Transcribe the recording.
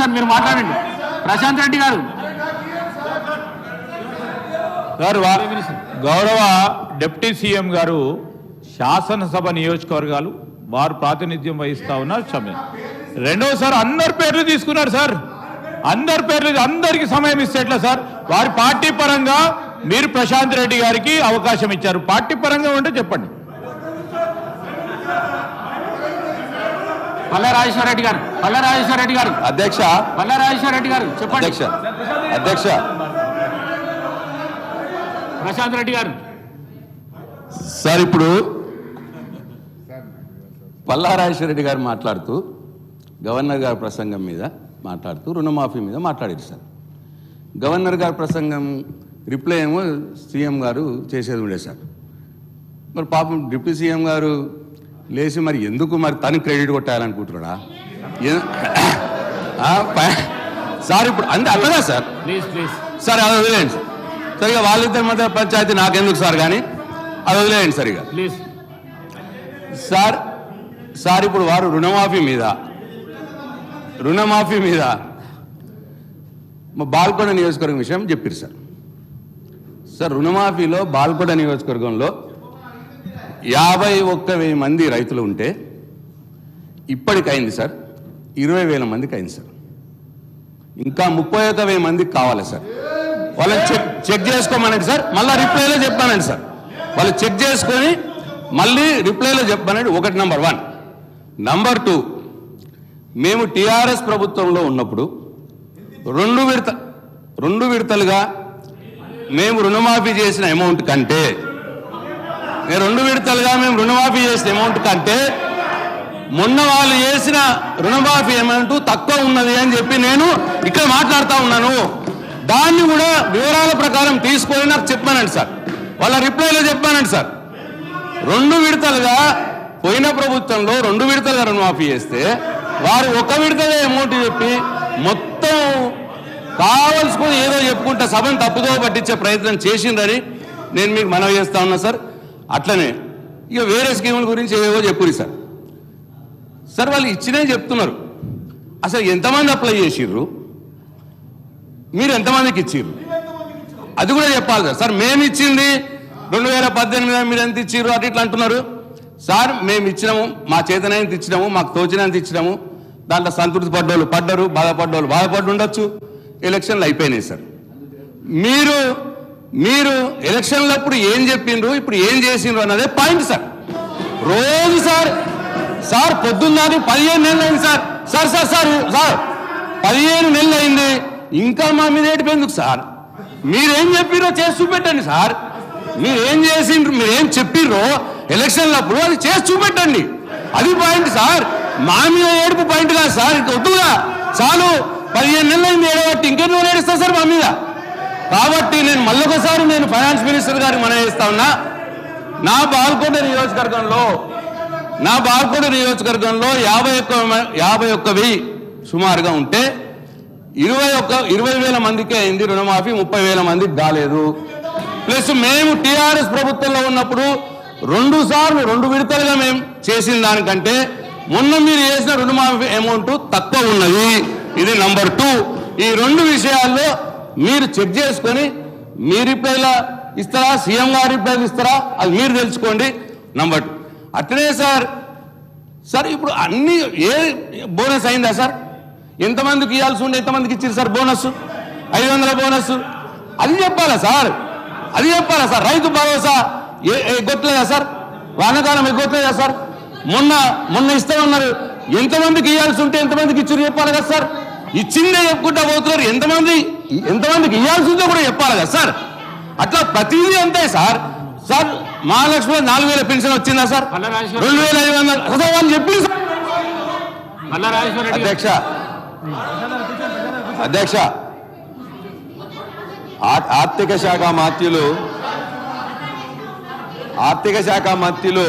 Sir మీరు మాట్లాడండి. ప్రశాంత్ రెడ్డి గారు గౌరవ డిప్యూటీ సీఎం గారు శాసనసభ నియోజకవర్గాలు వారు ప్రాతినిధ్యం వహిస్తా ఉన్నారు. సమయం రెండోసారి అందరి పేర్లు తీసుకున్నారు సార్. అందరి పేర్లు అందరికి సమయం ఇస్తే ఎట్లా సార్? వారి పార్టీ పరంగా మీరు ప్రశాంత్ రెడ్డి గారికి అవకాశం ఇచ్చారు. పార్టీ పరంగా ఉంటే చెప్పండి. పల్లారాజేశ్వర రెడ్డి గారు అధ్యక్ష పల్లారాజేశ్వర రెడ్డి గారు చెప్పండి. అధ్యక్ష ప్రశాంత్ రెడ్డి గారు సార్, ఇప్పుడు పల్లారాజేశ్వర రెడ్డి గారు మాట్లాడుతూ గవర్నర్ గారి ప్రసంగం మీద మాట్లాడుతూ రుణమాఫీ మీద మాట్లాడారు సార్. గవర్నర్ గారి ప్రసంగం రిప్లై ఏమో సీఎం గారు చేసేది ఉండే సార్. మరి పాపం డిప్యూటీ సీఎం గారు లేచి మరి ఎందుకు మరి తను క్రెడిట్ కొట్టాలనుకుంటున్నాడా సార్? ఇప్పుడు అట్లదా సార్? సార్ అది వదిలేయండి సార్. సరిగా వాళ్ళిద్దరి మధ్య పంచాయతీ నాకెందుకు సార్, కానీ అది వదిలేయండి సరిగా సార్. సార్ ఇప్పుడు వారు రుణమాఫీ మీద మా బాల్కొండ నియోజకవర్గం విషయం చెప్పారు సార్. సార్ రుణమాఫీలో బాల్కొండ నియోజకవర్గంలో 51,000 మంది రైతులు ఉంటే ఇప్పటికైంది సార్ 20,000 మందికి అయింది సార్. ఇంకా 31,000 మందికి కావాలి సార్. వాళ్ళని చెక్ చేసుకోమనండి సార్. మళ్ళీ రిప్లైలో చెప్పానండి సార్. వాళ్ళు చెక్ చేసుకొని మళ్ళీ రిప్లైలో చెప్పానండి. ఒకటి నంబర్ 1. నంబర్ 2, మేము టీఆర్ఎస్ ప్రభుత్వంలో ఉన్నప్పుడు రెండు విడతలుగా మేము రుణమాఫీ చేసిన అమౌంట్ కంటే మొన్న వాళ్ళు చేసిన రుణమాఫీ అమౌంట్ తక్కువ ఉన్నది అని చెప్పి నేను ఇక్కడ మాట్లాడుతూ ఉన్నాను. దాన్ని కూడా వివరాల ప్రకారం తీసుకొని నాకు చెప్పానండి సార్. వాళ్ళ రిప్లైలో చెప్పానండి సార్. 2 విడతలుగా పోయిన ప్రభుత్వంలో 2 విడతలుగా రుణమాఫీ చేస్తే వారు 1 విడతగా అమౌంట్ చెప్పి మొత్తం కావలసుకొని ఏదో చెప్పుకుంటే సభను తప్పుదో పట్టించే ప్రయత్నం చేసిందని నేను మీకు మనవి చేస్తా ఉన్నా సార్. అట్లనే ఇక వేరే స్కీముల గురించి ఏవో చెప్పురి సార్. సార్ వాళ్ళు ఇచ్చినే చెప్తున్నారు. అసలు ఎంతమంది అప్లై చేసిర్రు, మీరు ఎంతమందికి ఇచ్చిర్రు అది కూడా చెప్పాలి సార్. సార్ మేము ఇచ్చింది 2018 మీరు ఎంత ఇచ్చిర్రు అటు ఇట్లా అంటున్నారు సార్. మేము ఇచ్చినాము, మా చేతనైనంత ఇచ్చినాము, మాకు తోచినంత ఇచ్చినాము. దాంట్లో సంతృప్తి పడ్డోళ్ళు పడ్డరు, బాధపడ్డోళ్ళు బాధపడి ఉండొచ్చు. ఎలక్షన్లు అయిపోయినాయి సార్. మీరు ఎలక్షన్లప్పుడు ఏం చెప్పిండ్రు, ఇప్పుడు ఏం చేసిండ్రు అన్నదే పాయింట్ సార్. రోజు సార్ పొద్దున్నది 15 నెలలు అయింది సార్. 15 నెలలు అయింది, ఇంకా మా మీద ఏడిపోయిందుకు సార్? మీరేం చెప్పిరో చేసి చూపెట్టండి సార్. మీరేం చేసిండ్రు, మీరేం చెప్పిర్రో ఎలక్షన్లప్పుడు అది చేసి చూపెట్టండి. అది పాయింట్ సార్. మా మీద ఏడుపు పాయింట్ కాదు సార్. వద్దుగా చాలు, 15 నెలలు అయింది ఏడబట్టి ఇంకెన్నో ఏడుస్తా సార్ మా మీద. కాబట్టి నేను మళ్ళొకసారి ఫైనాన్స్ మినిస్టర్ గారికి మనం చేస్తా ఉన్నా. నా బాల్కొండ నియోజకవర్గంలో 51,000 సుమారుగా ఉంటే 20,000 మందికే అయింది రుణమాఫీ, 30,000 మందికి కాలేదు. ప్లస్ మేము టీఆర్ఎస్ ప్రభుత్వంలో ఉన్నప్పుడు 2 సార్లు 2 విడతలుగా మేము చేసిన దానికంటే మొన్న మీరు చేసిన రుణమాఫీ అమౌంట్ తక్కువ ఉన్నది. ఇది నంబర్ 2. ఈ 2 విషయాల్లో మీరు చెక్ చేసుకొని మీ రిప్లైలా ఇస్తారా, సీఎం గారి రిప్లైలు ఇస్తారా, అది మీరు తెలుసుకోండి. నంబర్ 2 అట్లనే సార్ ఇప్పుడు అన్ని బోనస్ అయిందా సార్? ఎంతమందికి ఇవ్వాల్సి ఉండే ఎంతమందికి ఇచ్చారు సార్ బోనస్? 500 బోనస్ అది చెప్పాలా సార్? రైతు భరోసా ఎగ్గొట్టలేదా సార్? వానకాలం ఎగ్గొట్టలేదా సార్? మొన్న ఇస్తామన్నారు. ఎంతమందికి ఇవ్వాల్సి ఉంటే ఎంతమందికి ఇచ్చారు చెప్పాలి కదా సార్? ఇచ్చిందే చెప్పుకుంటా పోతున్నారు. ఎంతమందికి ఇవ్వాల్సి ఉందో కూడా చెప్పాలి కదా సార్? అట్లా ప్రతిదీ అంతే సార్. మహాలక్ష్మి 4,000 పెన్షన్ వచ్చిందా సార్? 2,500 అసలు వాళ్ళు చెప్పింది సార్. అధ్యక్ష ఆర్థిక శాఖ మంత్రులు